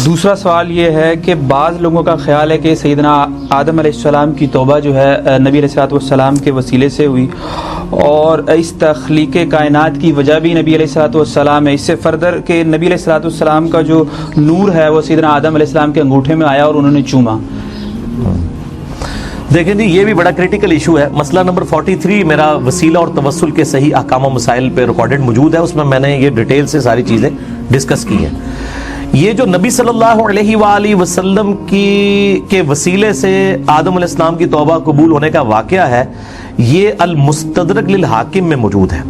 دوسرا سوال یہ ہے کہ بعض لوگوں کا خیال ہے کہ سیدنا آدم علیہ السلام کی توبہ جو ہے نبی علیہ السلام کے وسیلے سے ہوئی، اور اس تخلیق کائنات کی وجہ بھی نبی علیہ السلام ہے۔ اس سے فردر کہ نبی علیہ السلام کا جو نور ہے وہ سیدنا آدم علیہ السلام کے انگوٹھے میں آیا اور انہوں نے چوما۔ دیکھیں جی، یہ بھی بڑا کریٹیکل ایشو ہے۔ مسئلہ نمبر 43 میرا وسیلہ اور توسل کے صحیح احکام و مسائل پہ ریکارڈڈ موجود ہے، اس میں نے یہ ڈیٹیل سے ساری چیزیں ڈسکس کی ہیں۔ یہ جو نبی صلی اللہ علیہ وآلہ وسلم کے وسیلے سے آدم علیہ السلام کی توبہ قبول ہونے کا واقعہ ہے، یہ المستدرک للحاکم میں موجود ہے۔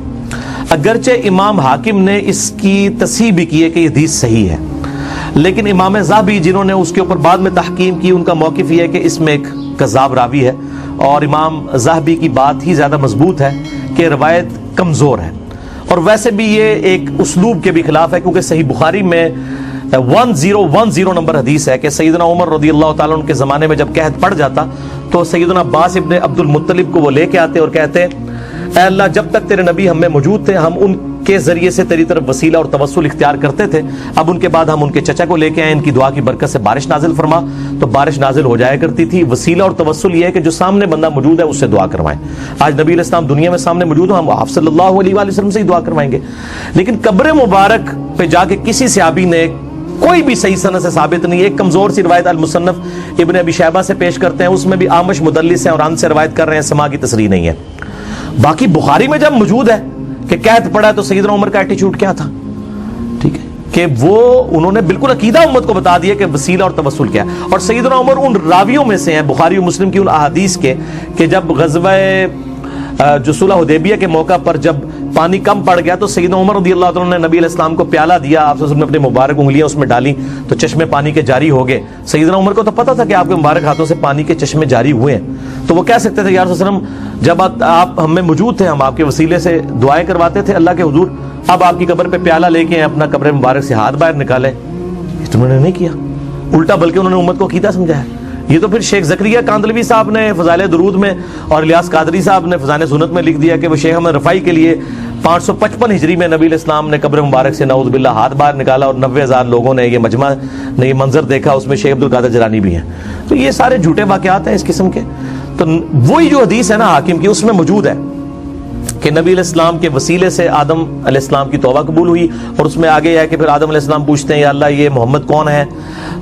اگرچہ امام حاکم نے اس کی تصحیح بھی کی ہے کہ یہ حدیث صحیح ہے، لیکن امام ذہبی جنہوں نے اس کے اوپر بعد میں تحقیم کی، ان کا موقف یہ ہے کہ اس میں ایک کذاب راوی ہے، اور امام ذہبی کی بات ہی زیادہ مضبوط ہے کہ روایت کمزور ہے۔ اور ویسے بھی یہ ایک اسلوب کے بھی خلاف ہے، کیونکہ صحیح بخاری میں 1010 نمبر حدیث ہے کہ سیدنا عمر رضی اللہ تعالیٰ عنہ کے زمانے میں جب قحط پڑ جاتا تو سیدنا عباس ابن عبد المطلب کو وہ لے کے آتے اور کہتے اے اللہ، جب تک تیرے نبی ہم میں موجود تھے ہم ان کے ذریعے سے تیری طرف وسیلہ اور توسل اختیار کرتے تھے، اب ان کے بعد ہم ان کے چچا کو لے کے آئے، ان کی دعا کی برکت سے بارش نازل فرما، تو بارش نازل ہو جایا کرتی تھی۔ وسیلہ اور توسل یہ ہے کہ جو سامنے بندہ موجود ہے اس سے دعا کروائیں۔ آج نبی علیہ السلام دنیا میں سامنے موجود ہو، ہم آپ صلی اللہ علیہ وآلہ وسلم سے ہی دعا کروائیں گے۔ لیکن قبر مبارک پہ جا کے کسی صحابی نے کوئی بھی صحیح سند سے ثابت نہیں ہے۔ ایک کمزور سی روایت المصنف ابن ابی شیبہ سے پیش کرتے ہیں، اس میں بھی آمش مدلس ہیں اور ان سے روایت کر رہے ہیں، سما کی تصریح نہیں ہے۔ باقی بخاری میں جب موجود ہے کہ قحط پڑا تو سیدنا عمر کا ایٹیچیوڈ کیا تھا، ٹھیک ہے، کہ وہ انہوں نے بالکل عقیدہ امت کو بتا دیا کہ وسیلہ اور توسل کیا ہے۔ اور سیدنا عمر ان راویوں میں سے ہیں بخاری و مسلم کی ان احادیث کے کہ جب غزوہ جو صلح حدیبیہ کے موقع پر جب پانی کم پڑ گیا تو سیدنا عمر رضی اللہ عنہ نے نبی علیہ السلام کو پیالہ دیا، آپ صلی اللہ علیہ وسلم نے اپنی مبارک انگلیاں اس میں ڈالی تو چشمے پانی کے جاری ہو گئے۔ سیدنا عمر کو تو پتہ تھا کہ آپ کے مبارک ہاتھوں سے پانی کے چشمے جاری ہوئے ہیں، تو وہ کہہ سکتے تھے یا رسول اللہ علیہ وسلم جب آپ ہم میں موجود تھے، ہم آپ کے وسیلے سے دعائیں کرواتے تھے اللہ کے حضور، اب آپ کی قبر پہ پیالہ لے کے اپنا قبر مبارک سے ہاتھ باہر نکالے۔ یہ تو انہوں نے نہیں کیا، الٹا بلکہ انہوں نے امت کو عقیدہ سمجھایا۔ یہ تو پھر شیخ زکریا کاندلوی صاحب نے فضائل درود میں اور الیاس قادری صاحب نے فضائل سنت میں لکھ دیا کہ وہ شیخ احمد رفاعی کے لیے 555 ہجری میں نبی علیہ السلام نے قبر مبارک سے نعوذ باللہ ہاتھ باہر نکالا، اور 90,000 لوگوں نے یہ مجمع نے یہ منظر دیکھا، اس میں شیخ عبد القادر جیلانی بھی ہیں۔ تو یہ سارے جھوٹے واقعات ہیں اس قسم کے۔ تو وہی جو حدیث ہے نا حاکم کی، اس میں موجود ہے کہ نبی علیہ السلام کے وسیلے سے آدم علیہ السلام کی توبہ قبول ہوئی، اور اس میں آگے ہے کہ پھر آدم علیہ السلام پوچھتے ہیں یا اللہ یہ محمد کون ہے،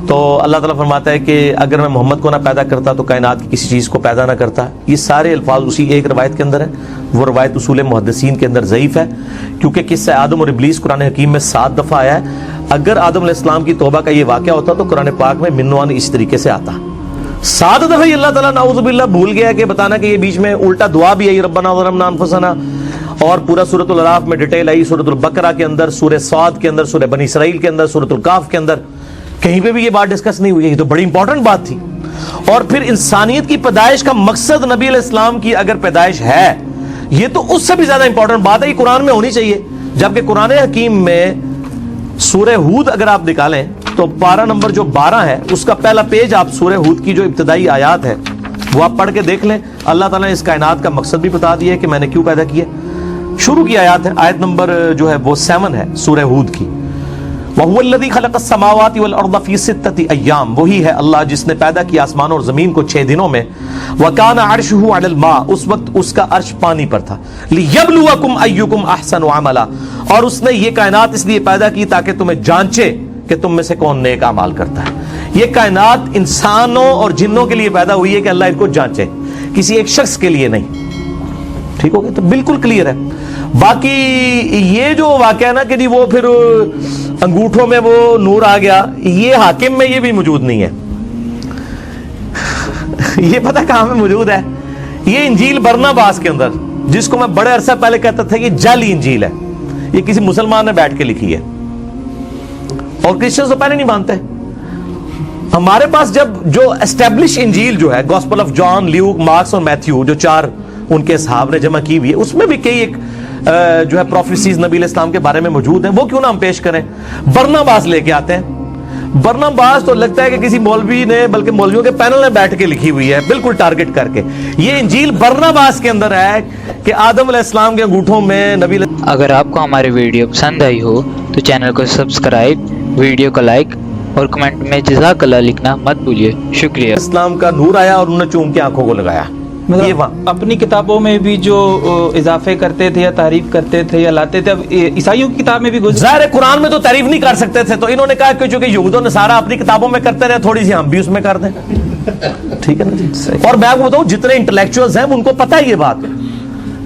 تو اللہ تعالیٰ فرماتا ہے کہ اگر میں محمد کو نہ پیدا کرتا تو کائنات کی کسی چیز کو پیدا نہ کرتا۔ یہ سارے الفاظ اسی ایک روایت کے اندر ہیں، وہ روایت اصول محدثین کے اندر ضعیف ہے، کیونکہ قصہ آدم اور ابلیس قرآن حکیم میں 7 دفعہ آیا ہے۔ اگر آدم علیہ السلام کی توبہ کا یہ واقعہ ہوتا تو قرآن پاک میں منوان اس طریقے سے آتا۔ 7 دفعہ اللہ تعالیٰ نعوذ باللہ بھول گیا کہ بتانا کہ یہ بیچ میں الٹا دعا بھی آئی ربنا ظلمنا انفسنا، اور پورا سورۃ الاعراف میں ڈیٹیل آئی، سورۃ البقرہ کے اندر، سورہ صاد کے اندر، سورہ بنی اسرائیل کے اندر، سورۃ الکاف کے اندر، کہیں پہ بھی یہ بات ڈسکس نہیں ہوئی ہے۔ یہ تو بڑی امپورٹنٹ بات تھی۔ اور پھر انسانیت کی پیدائش کا مقصد نبی علیہ السلام کی اگر پیدائش ہے، یہ تو اس سے بھی زیادہ امپورٹنٹ بات ہے، یہ قرآن میں ہونی چاہیے۔ جبکہ قرآن حکیم میں سورہ ہود اگر آپ نکالیں تو پارہ نمبر جو 12 ہے اس کا پہلا پیج آپ سورہ ہود کی جو ابتدائی آیات ہے وہ آپ پڑھ کے دیکھ لیں، اللہ تعالیٰ نے اس کائنات کا مقصد بھی بتا دیا ہے کہ میں نے کیوں پیدا کیا۔ شروع کی آیات ہے، آیت نمبر جو ہے وہ 7 ہے سورہ ہود کی۔ وَهُوَ الَّذِي خَلَقَ السَّمَاوَاتِ وَالْأَرْضَ فِي 6 أَيَّامٍ، وہی ہے اللہ جس نے پیدا کیا آسمان اور زمین کو 6 دنوں میں۔ وَكَانَ عَرْشُهُ عَلَى الْمَاءِ، اس وقت اس کا عرش پانی پر تھا۔ لِيَبْلُوَكُمْ أَيُّكُمْ أَحْسَنُ عَمَلًا، اور اس نے یہ کائنات اس لیے پیدا کی تاکہ تمہیں جانچے کہ تم میں سے کون نیک اعمال کرتا ہے۔ یہ کائنات انسانوں اور جنوں کے لیے پیدا ہوئی ہے کہ اللہ ان کو جانچے، کسی ایک شخص کے لیے نہیں۔ ٹھیک ہو گیا، تو بالکل کلیئر ہے۔ باقی یہ جو واقعہ نا کہ جی وہ پھر انگوٹھوں میں وہ نور آ گیا، یہ حاکم میں یہ بھی موجود نہیں ہے۔ یہ پتہ کہاں میں موجود ہے؟ یہ انجیل برناباس کے اندر، جس کو میں بڑے عرصہ پہلے کہتا تھا کہ جعلی انجیل ہے، یہ کسی مسلمان نے بیٹھ کے لکھی ہے، اور کرسچنز تو پہلے نہیں مانتے۔ ہمارے پاس جب جو اسٹیبلش انجیل جو ہے gospel of John, Luke, Marks اور میتھیو، جو 4 ان کے اصحاب نے جمع کی ہوئی ہے، اس میں بھی کئی ایک جو ہے پروفیسیز نبی علیہ السلام کے بارے میں موجود ہیں، وہ کیوں نہ ہم پیش کریں؟ برناباس لے کے آتے ہیں۔ برناباس تو لگتا ہے کہ کسی مولوی نے، بلکہ مولویوں کے پینل نے بیٹھ کے لکھی ہوئی ہے، بالکل ٹارگٹ کر کے۔ یہ انجیل برناباس کے اندر ہے کہ آدم علیہ السلام کے انگوٹھوں میں نبی۔ اگر آپ کو ہماری ویڈیو پسند آئی ہو تو چینل کو سبسکرائب، ویڈیو کو لائک اور کمنٹ میں جزاک اللہ لکھنا مت بھولیے. شکریہ. اسلام کا نور آیا اور انہوں نے چوم کے آنکھوں کو لگایا. یہ مطلب اپنی کتابوں میں بھی جو اضافے کرتے تھے یا تعریف کرتے تھے یا لاتے تھے, اب عیسائیوں کی کتاب میں بھی ظاہر ہے قرآن میں تو تعریف نہیں کر سکتے تھے, تو انہوں نے کہا کہ چونکہ یہود و نصارہ اپنی کتابوں میں کرتے رہے, تھوڑی سی ہم بھی اس میں کر دیں. ٹھیک ہے نا جی. اور میں آپ کو بتاؤں جتنے انٹلیکچوئلز ہیں ان کو پتہ ہے یہ بات.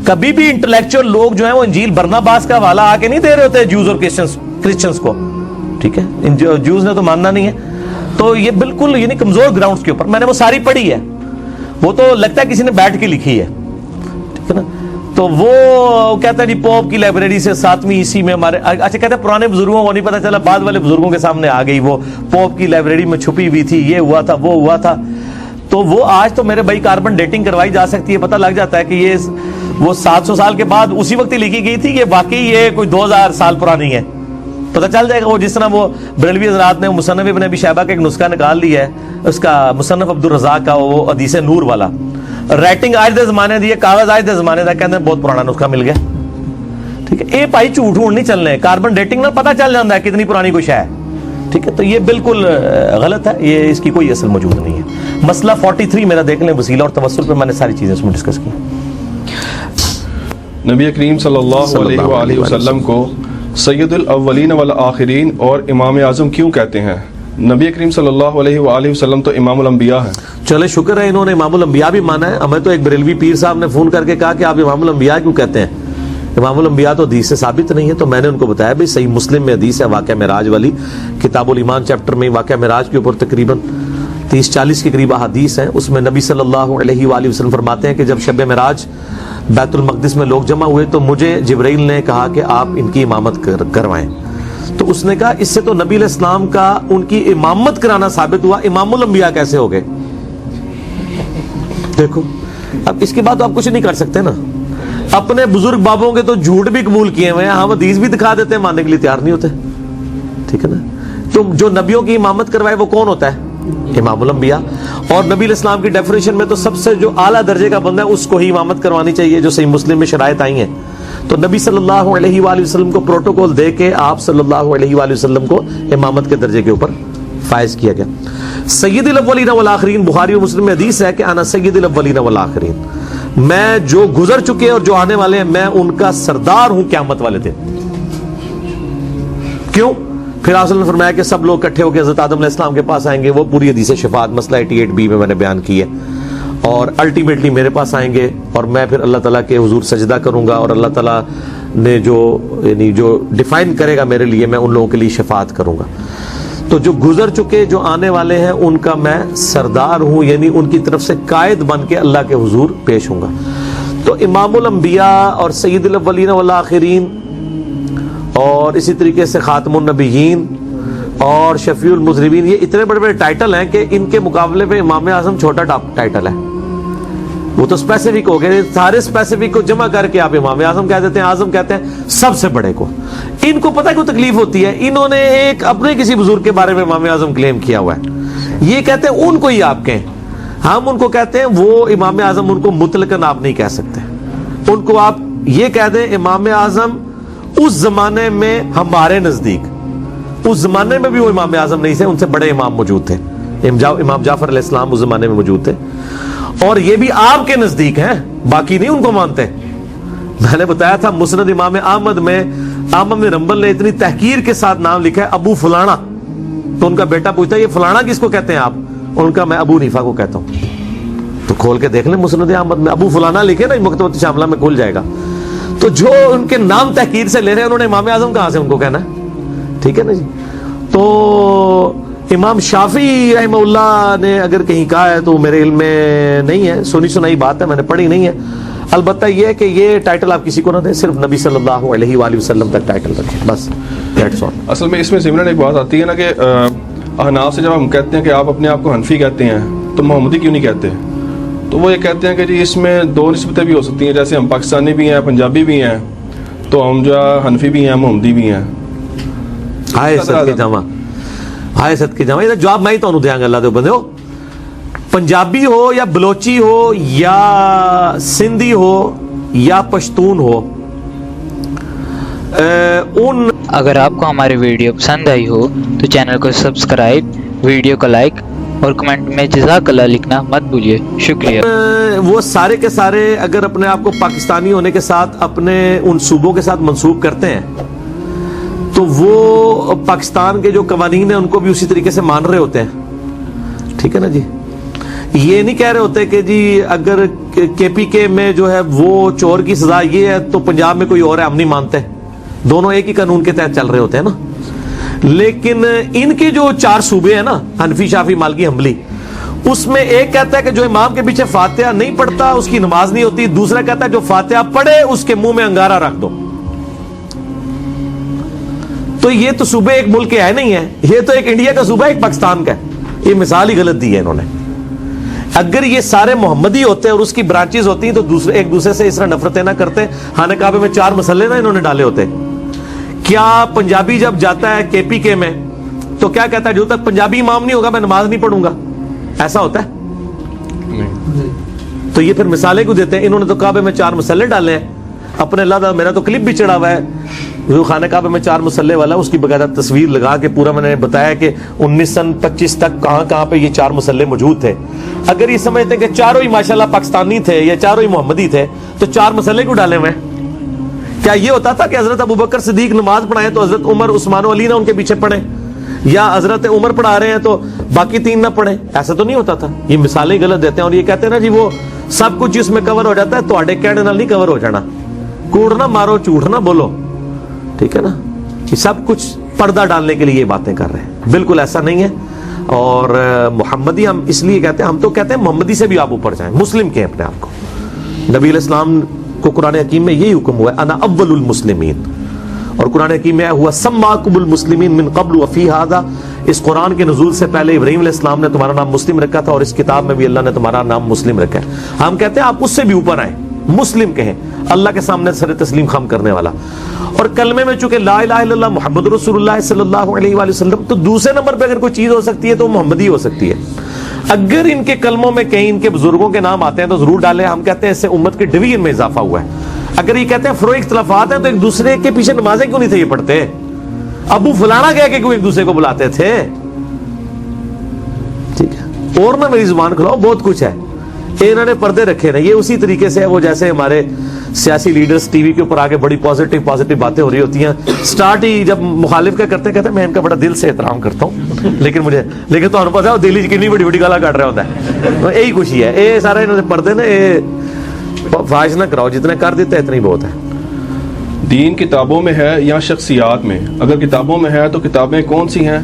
کبھی بھی انٹلیکچوئل لوگ جو ہیں وہ انجیل برناباس کا حوالہ آ کے نہیں دے رہے ہوتے جوز اور کرسچنز کو. ٹھیک ہے, جوز نے تو ماننا نہیں ہے, تو یہ بالکل یعنی کمزور گراؤنڈز کے اوپر. میں نے وہ ساری پڑھی ہے, وہ تو لگتا ہے کسی نے بیٹھ کے لکھی ہے. ٹھیک ہے نا, تو وہ کہتا ہے جی پوپ کی لائبریری سے 7ویں عیسوی میں ہمارے, اچھا کہتے ہیں پرانے بزرگوں کو نہیں پتا چلا, بعد والے بزرگوں کے سامنے آ گئی, وہ پوپ کی لائبریری میں چھپی ہوئی تھی, یہ ہوا تھا وہ ہوا تھا. تو وہ آج تو میرے بھائی کاربن ڈیٹنگ کروائی جا سکتی ہے, پتہ لگ جاتا ہے کہ یہ وہ 700 سال کے بعد اسی وقت ہی لکھی گئی تھی, یہ واقعی یہ کوئی 2000 سال پرانی ہے. پتہ چل جائے گا. وہ جس طرح وہ بریلوی حضرات نے مصنف ابن ابی شیبہ کا ایک نسخہ نکال لیا ہے, اس کا مصنف عبدالرزاق کا, وہ حدیث نور والا, رائٹنگ آج دے زمانے دی ہے, کاغذ آج دے زمانے دا, کہتے ہیں بہت پرانا نسخہ مل گیا. ٹھیک ہے, اے بھائی جھوٹ ڈھونڈ نہیں چلنے, کاربن ڈیٹنگ نہ پتہ چل جاتا ہے کتنی پرانی کوئی شے ہے. ٹھیک ہے, تو یہ بالکل غلط ہے, یہ اس کی کوئی اصل موجود نہیں ہے. مسئلہ 43 میرا دیکھ لیں, وسیلہ اور توسل پہ میں نے ساری چیزیں اس میں ڈسکس کی. نبی کریم صلی اللہ علیہ وآلہ وسلم کو سید الاولین والآخرین اور امام اعظم کیوں کہتے ہیں؟ نبی کریم صلی اللہ علیہ وآلہ وسلم تو امام الانبیاء ہیں. چلے شکر ہے انہوں نے امام الانبیاء بھی مانا ہے. ہمیں تو ایک بریلوی پیر صاحب نے فون کر کے کہا کہ آپ امام الانبیاء کیوں کہتے ہیں؟ امام الانبیاء تو حدیث سے ثابت نہیں ہے. تو میں نے ان کو بتایا بھائی صحیح مسلم میں حدیث ہے واقعہ معراج والی, کتاب الایمان چیپٹر میں واقعہ معراج کے اوپر تقریباً 30-40 کے قریب احادیث ہیں. اس میں نبی صلی اللہ علیہ وآلہ وسلم فرماتے ہیں کہ جب شب معراج بیت المقدس میں لوگ جمع ہوئے تو مجھے جبرائیل نے کہا کہ آپ ان کی امامت کروائیں. تو اس نے کہا اس سے تو نبی علیہ السلام کا ان کی امامت کرانا ثابت ہوا, امام الانبیاء کیسے ہو گئے؟ دیکھو اب اس کے بعد تو آپ کچھ نہیں کر سکتے نا. اپنے بزرگ بابوں کے تو جھوٹ بھی قبول کیے ہوئے ہیں, ہم حدیث بھی دکھا دیتے ہیں, ماننے کے لیے تیار نہیں ہوتے. ٹھیک ہے نا, تو جو نبیوں کی امامت کروائے وہ کون ہوتا ہے؟ امام الانبیاء. اور نبی علیہ السلام کی ڈیفینیشن میں تو سب سے جو اعلیٰ درجے کا بندہ ہے اس کو ہی امامت کروانی چاہیے, جو صحیح مسلم میں شرائط آئی ہیں. تو نبی صلی اللہ علیہ وآلہ وسلم کو پروٹوکول دے کے آپ صلی اللہ علیہ وآلہ وسلم کو امامت کے درجے کے اوپر فائز کیا گیا. سید الاولین والآخرین, بخاری و مسلم میں حدیث ہے کہ انا سید الاولین والآخرین, میں جو گزر چکے اور جو آنے والے ہیں میں ان کا سردار ہوں قیامت والے دن. کیوں؟ پھر آپ نے فرمایا کہ سب لوگ اکٹھے ہو کے حضرت آدم علیہ السلام کے پاس آئیں گے, وہ پوری حدیث شفاعت مسئلہ 88b میں نے بیان کی ہے, اور الٹیمیٹلی میرے پاس آئیں گے اور میں پھر اللہ تعالیٰ کے حضور سجدہ کروں گا, اور اللہ تعالیٰ نے جو یعنی جو ڈیفائن کرے گا میرے لیے, میں ان لوگوں کے لیے شفاعت کروں گا. تو جو گزر چکے جو آنے والے ہیں ان کا میں سردار ہوں, یعنی ان کی طرف سے قائد بن کے اللہ کے حضور پیش ہوں گا. تو امام الانبیاء اور سید الاولین والآخرین اور اسی طریقے سے خاتم النبیین اور شفیع المذنبین, یہ اتنے بڑے بڑے ٹائٹل ہیں کہ ان کے مقابلے میں امام اعظم چھوٹا ٹائٹل ہے. وہ تو اسپیسیفک ہو گئے, سارے اسپیسیفک کو جمع کر کے آپ امام اعظم کہہ دیتے ہیں, اعظم کہتے ہیں سب سے بڑے کو. ان کو پتہ کیوں تکلیف ہوتی ہے؟ انہوں نے ایک اپنے کسی بزرگ کے بارے میں امام اعظم کلیم کیا ہوا ہے, یہ کہتے ہیں ان کو ہی آپ کہیں, ہم ان کو کہتے ہیں وہ امام اعظم, ان کو مطلقاً آپ نہیں کہہ سکتے. ان کو آپ یہ کہہ دیں امام اعظم اس زمانے میں ہمارے نزدیک, اس زمانے میں بھی وہ امام اعظم نہیں تھے, ان سے بڑے امام موجود تھے, امام جعفر علیہ السلام اس زمانے میں موجود تھے, اور یہ بھی آپ کے نزدیک ہیں, باقی نہیں ان کو مانتے. میں نے بتایا تھا مسند امام احمد میں احمد بن حنبل نے اتنی تحقیر کے ساتھ نام لکھا ہے ابو فلانا, تو ان کا بیٹا پوچھتا ہے یہ فلانا کس کو کہتے ہیں آپ؟ ان کا میں ابو حنیفہ کو کہتا ہوں. تو کھول کے دیکھ لیں مسند احمد میں ابو فلانا لکھے نا, مکتبۃ شاملہ میں کھل جائے گا. تو جو ان کے نام تحقیر سے لے رہے ہیں انہوں نے امام اعظم کہاں سے ان کو کہنا ہے؟ ٹھیک ہے نا جی. تو امام شافعی رحمہ اللہ نے اگر کہیں کہا ہے تو میرے علم میں نہیں ہے, سنی سنائی بات ہے, میں نے پڑھی نہیں ہے. البتہ یہ ہے کہ یہ ٹائٹل آپ کسی کو نہ دیں, صرف نبی صلی اللہ علیہ وآلہ وسلم تک ٹائٹل رکھیں بس. اصل میں اس میں ضمن ایک بات آتی ہے نا کہ احناف سے جب ہم کہتے ہیں کہ آپ اپنے آپ کو حنفی کہتے ہیں تو محمدی کیوں نہیں کہتے؟ تو وہ یہ کہتے ہیں کہ جی اس میں دو نسبتیں بھی ہو سکتی ہیں, جیسے ہم پاکستانی بھی ہیں, پنجابی بھی ہیں, تو ہم جو ہے حنفی بھی ہیں, محمدی بھی ہیں. ہائے صدقے جامع, ہائے صدقے جامع. یہ جواب میں ہی تو دیاں گا اللہ دے بندے ہو, پنجابی ہو یا بلوچی ہو یا سندھی ہو یا پشتون ہو, ان اگر آپ کو ہماری ویڈیو پسند آئی ہو تو چینل کو سبسکرائب، ویڈیو کو لائک اور کمنٹ میں جزاک اللہ لکھنا مت بھولیے. شکریہ. وہ سارے کے سارے اگر اپنے آپ کو پاکستانی ہونے کے ساتھ اپنے ان صوبوں کے ساتھ منسوب کرتے ہیں تو وہ پاکستان کے جو قوانین ہیں ان کو بھی اسی طریقے سے مان رہے ہوتے ہیں. ٹھیک ہے نا جی. یہ نہیں کہہ رہے ہوتے کہ جی اگر کے پی کے میں جو ہے وہ چور کی سزا یہ ہے تو پنجاب میں کوئی اور ہے، ہم نہیں مانتے. دونوں ایک ہی قانون کے تحت چل رہے ہوتے ہیں نا. لیکن ان کے جو 4 صوبے ہیں نا، حنفی، شافعی، مالکی، حنبلی، اس میں ایک کہتا ہے کہ جو امام کے پیچھے فاتحہ نہیں پڑھتا اس کی نماز نہیں ہوتی. دوسرا کہتا ہے جو فاتحہ پڑھے اس کے منہ میں انگارہ رکھ دو. تو یہ تو صوبے ایک ملک کے ہے نہیں ہے، یہ تو ایک انڈیا کا صوبہ ہے، ایک پاکستان کا ہے. یہ مثال ہی غلط دی ہے انہوں نے. اگر یہ سارے محمدی ہوتے اور اس کی برانچز ہوتی ہیں تو ایک دوسرے سے اس طرح نفرتیں نہ کرتے. خانہ کعبے میں 4 مسلے نہ انہوں نے ڈالے ہوتے. کیا پنجابی جب جاتا ہے کے پی کے میں تو کیا کہتا ہے جو تک پنجابی امام نہیں ہوگا میں نماز نہیں پڑھوں گا؟ ایسا ہوتا ہے؟ تو یہ پھر مثالیں کیوں دیتے ہیں؟ انہوں نے تو کعبے میں 4 مسلے ڈالے ہیں اپنے. اللہ تعالیٰ، میرا تو کلپ بھی چڑھا ہوا ہے جو خانہ کعبے میں 4 مسلے والا، اس کی باقاعدہ تصویر لگا کے پورا میں نے بتایا کہ 1925 تک کہاں کہاں پہ یہ 4 مسلے موجود تھے. اگر یہ سمجھتے ہیں کہ چاروں ہی ماشاءاللہ پاکستانی تھے یا چاروں ہی محمدی تھے تو 4 مسلے کیوں ڈالے ہوئے؟ کیا یہ ہوتا تھا کہ حضرت ابوبکر صدیق نماز پڑھائیں تو حضرت عمر، عثمان و علی نہ ان کے پیچھے پڑھیں، یا حضرت عمر پڑھا رہے ہیں تو باقی 3 نہ پڑھیں؟ ایسا تو نہیں ہوتا تھا. یہ مثالیں غلط دیتے ہیں اور یہ کہتے ہیں نا جی وہ سب کچھ اس میں کور ہو جاتا ہے. تو کہنے نال نہیں کور ہو جانا. کوڑ نہ مارو، جھوٹ نہ بولو. ٹھیک ہے نا. یہ سب کچھ پردہ ڈالنے کے لیے یہ باتیں کر رہے ہیں. بالکل ایسا نہیں ہے. اور محمدی ہم اس لیے کہتے ہیں، ہم تو کہتے ہیں محمدی سے بھی آپ اوپر جائیں، مسلم کہیں اپنے آپ کو. نبی علیہ السلام کو قرآن حکیم میں یہی حکم ہوا ہے، انا اول المسلمین. اور قرآن حکیم میں ہوا سماکم المسلمین من قبل وفی ھذا. اس قرآن کے نزول سے پہلے ابراہیم علیہ السلام نے تمہارا نام مسلم رکھا تھا اور اس کتاب میں بھی اللہ نے تمہارا نام مسلم رکھا ہے. ہم کہتے ہیں آپ اس سے بھی اوپر آئیں، مسلم کہیں، اللہ کے سامنے سر تسلیم خم کرنے والا. اور کلمے میں چونکہ لا الہ الا اللہ محمد رسول اللہ صلی اللہ علیہ وآلہ وسلم، تو دوسرے نمبر پہ اگر کوئی چیز ہو سکتی ہے تو محمدی ہو سکتی ہے. اگر ان کے کلموں میں کہیں ان کے بزرگوں کے نام آتے ہیں تو ضرور ڈالیں. ہم کہتے ہیں اس سے امت کے ڈویژن میں اضافہ ہوا ہے. اگر یہ کہتے ہیں فروع اختلافات ہیں تو ایک دوسرے کے پیچھے نمازیں کیوں نہیں تھے یہ پڑھتے؟ ابو فلانا کہہ کے کیوں ایک دوسرے کو بلاتے تھے؟ ٹھیک ہے. اور نہ میری زبان کھلاؤ، بہت کچھ ہے. انہوں نے پردے رکھے نا. یہ اسی طریقے سے ہے وہ جیسے ہمارے سیاسی لیڈرز ٹی وی کے اوپر آگے بڑی پازیٹیو باتیں ہو رہی ہوتی ہیں. سٹارٹ ہی جب مخالف کا کرتے کہتے ہیں میں ان کا بڑا دل سے احترام کرتا ہوں لیکن تو پتا ہے وہ دلی کتنی بڑی بڑی گالا کاٹ رہا ہوتا ہے. یہی خوشی ہے. یہ سارے انہوں نے پردے نا فاش نہ کراؤ، جتنے کر دیتے اتنی بہت ہے. دین کتابوں میں ہے یا شخصیات میں؟ اگر کتابوں میں ہے تو کتابیں کون سی ہیں؟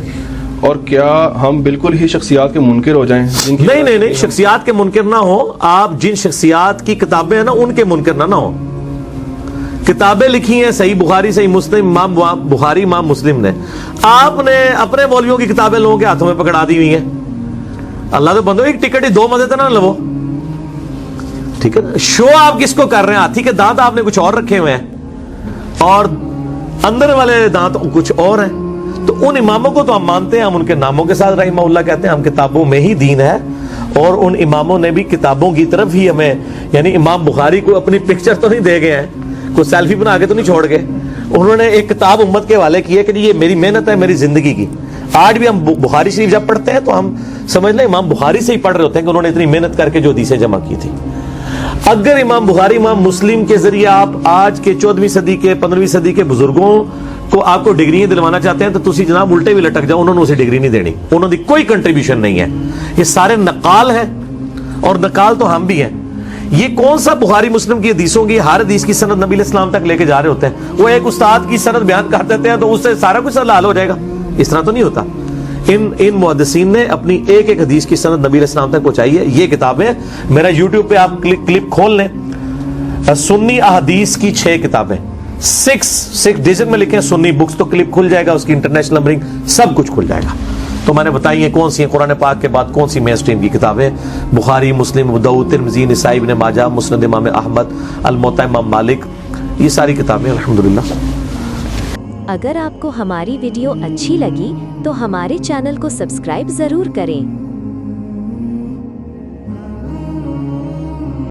اور کیا ہم بالکل ہی شخصیات کے منکر ہو جائیں؟ نہیں، شخصیات کے منکر نہ ہو. آپ جن شخصیات کی کتابیں ہیں نا ان کے منکر نہ ہو. کتابیں لکھی ہیں صحیح بخاری، صحیح مسلم، امام بخاری، امام مسلم نے. آپ نے اپنے مولویوں کی کتابیں لوگوں کے ہاتھوں میں پکڑا دی ہوئی ہیں. اللہ تو بندو ایک ٹکٹ ہی 2 مزے نہ لو. ٹھیک ہے نا. شو آپ کس کو کر رہے ہیں؟ ہاتھی کے دانت آپ نے کچھ اور رکھے ہوئے ہیں اور اندر والے دانت کچھ اور ہیں. تو ان اماموں کو تو ہم مانتے ہیں، ہم ان کے ناموں کے ساتھ رحمہ اللہ کہتے ہیں. ہم کتابوں میں ہی دین ہے اور ان اماموں نے بھی کتابوں کی طرف ہی ہمیں، یعنی امام بخاری کو اپنی پکچر تو نہیں دے گئے ہیں، کوئی سیلفی بنا کے تو نہیں چھوڑ گئے. انہوں نے ایک کتاب امت کے حوالے کی ہے کہ یہ میری محنت ہے، میری زندگی کی. آج بھی ہم بخاری شریف جب پڑھتے ہیں تو ہم سمجھ لیں امام بخاری سے ہی پڑھ رہے ہوتے ہیں کہ انہوں نے اتنی محنت کر کے جو حدیثیں جمع کی تھی. اگر امام بخاری، امام مسلم کے ذریعے آپ آج کے 14ویں صدی کے 15ویں صدی کے بزرگوں کو آپ کو ڈگریاں دلوانا چاہتے ہیں تو تسی جناب الٹے بھی لٹک جاؤ. انہوں نے اسے ڈگری نہیں دینی، انہوں نے کوئی کنٹریبیوشن نہیں ہے. یہ سارے نقال ہیں اور نقال تو ہم بھی ہیں. یہ کون سا بخاری مسلم کی حدیثوں کی ہر حدیث کی سند نبی علیہ السلام تک لے کے جا رہے ہوتے ہیں. وہ ایک استاد کی سند بیان کر دیتے ہیں تو اس سے سارا کچھ حل ہو جائے گا. اس طرح تو نہیں ہوتا. ان محدثین نے اپنی ایک ایک حدیث کی سند نبی علیہ السلام تک پہنچائی ہے. یہ کتابیں میرا یوٹیوب پہ آپ کلپ کھول لیں، سنی احادیث کی 6 کتابیں 6 ڈیجن میں لکھیں سنی بکس، تو کلپ کھل جائے گا، اس کی انٹرنیشنل نمبرنگ سب کچھ کھل جائے گا. تو میں نے بتائی ہیں کون سی ہیں. قرآن پاک کے بعد کون سی مین اسٹریم کی کتابیں؟ بخاری، مسلم، ابو داؤد، ترمذی، نسائی، ابن ماجہ، مسند امام احمد، الموطا امام مالک. یہ ساری کتابیں الحمدللہ. اگر آپ کو ہماری ویڈیو اچھی لگی تو ہمارے چینل کو سبسکرائب ضرور کریں.